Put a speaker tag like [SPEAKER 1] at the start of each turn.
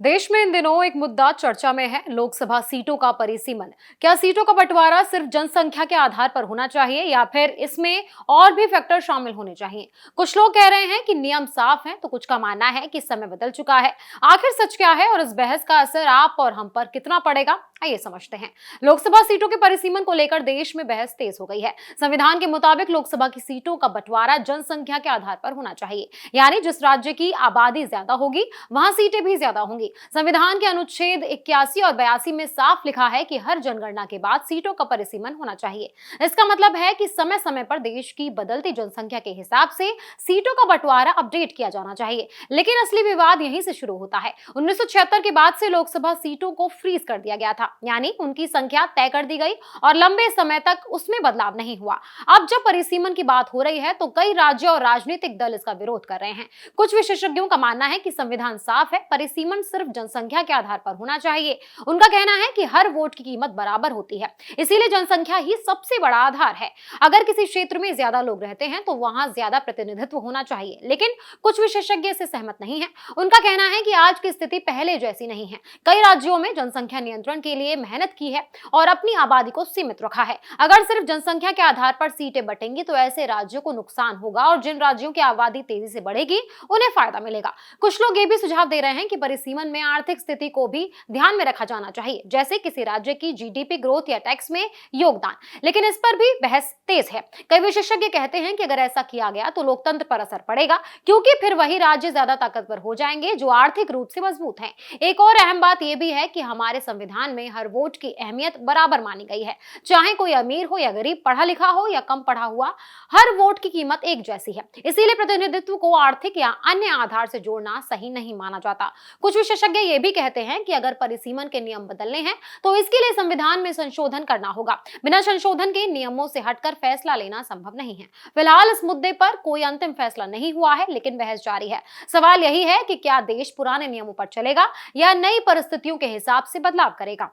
[SPEAKER 1] देश में इन दिनों एक मुद्दा चर्चा में है, लोकसभा सीटों का परिसीमन। क्या सीटों का बंटवारा सिर्फ जनसंख्या के आधार पर होना चाहिए या फिर इसमें और भी फैक्टर शामिल होने चाहिए? कुछ लोग कह रहे हैं कि नियम साफ हैं, तो कुछ का मानना है कि समय बदल चुका है। आखिर सच क्या है और इस बहस का असर आप और हम पर कितना पड़ेगा, आइए समझते हैं। लोकसभा सीटों के परिसीमन को लेकर देश में बहस तेज हो गई है। संविधान के मुताबिक लोकसभा की सीटों का बंटवारा जनसंख्या के आधार पर होना चाहिए, यानी जिस राज्य की आबादी ज्यादा होगी वहां सीटें भी ज्यादा होंगी। संविधान के अनुच्छेद 81 और 82 में साफ लिखा है कि हर जनगणना के बाद सीटों का परिसीमन होना चाहिए। इसका मतलब है कि समय समय पर देश की बदलती जनसंख्या के हिसाब से सीटों का बंटवारा अपडेट किया जाना चाहिए। लेकिन असली विवाद यहीं से शुरू होता है। 1976 के बाद से लोकसभा सीटों को फ्रीज कर दिया गया था, यानी उनकी संख्या तय कर दी गई और लंबे समय तक उसमें बदलाव नहीं हुआ। अब जब परिसीमन की बात हो रही है तो कई राज्य और राजनीतिक दल इसका विरोध कर रहे हैं। कुछ विशेषज्ञों का मानना है कि संविधान साफ है, परिसीमन सिर्फ जनसंख्या के आधार पर होना चाहिए। उनका कहना है कि हर वोट की कीमत बराबर होती है, इसीलिए जनसंख्या ही सबसे बड़ा आधार है। अगर किसी क्षेत्र में ज्यादा लोग रहते हैं तो वहां ज्यादा प्रतिनिधित्व होना चाहिए। लेकिन कुछ विशेषज्ञ इससे सहमत नहीं है। उनका कहना है कि आज की स्थिति पहले जैसी नहीं है। कई राज्यों में जनसंख्या नियंत्रण के लिए मेहनत की है और अपनी आबादी को सीमित रखा है। अगर सिर्फ जनसंख्या के आधार पर सीटें बटेंगी तो ऐसे राज्यों को नुकसान होगा और जिन राज्यों की आबादी तेजी से बढ़ेगी उन्हें फायदा मिलेगा। कुछ लोग ये भी सुझाव दे रहे हैं कि परिसीमन में आर्थिक स्थिति को भी ध्यान में रखा जाना चाहिए, जैसे किसी राज्य की जीडीपी ग्रोथ या टैक्स में योगदान। लेकिन इस पर भी बहस तेज है। कई विशेषज्ञ कहते हैं कि अगर ऐसा किया गया तो लोकतंत्र पर असर पड़ेगा, क्योंकि फिर वही राज्य ज्यादा ताकतवर हो जाएंगे जो आर्थिक रूप से मजबूत हैं। एक और अहम बात यह भी है कि हमारे संविधान में हर वोट की अहमियत बराबर मानी गई है। चाहे कोई अमीर हो या गरीब, पढ़ा लिखा हो या कम पढ़ा हुआ, हर वोट की कीमत एक जैसी है। इसीलिए प्रतिनिधित्व को आर्थिक या अन्य आधार से जोड़ना सही नहीं माना जाता। कुछ विशेषज्ञ ये भी कहते हैं कि अगर परिसीमन के नियम बदलने हैं तो इसके लिए संविधान में संशोधन करना होगा। बिना संशोधन के नियमों से हटकर फैसला लेना संभव नहीं है। फिलहाल इस मुद्दे पर कोई अंतिम फैसला नहीं हुआ है, लेकिन बहस जारी है। सवाल यही है कि क्या देश पुराने नियमों पर चलेगा या नई परिस्थितियों के हिसाब से बदलाव करेगा।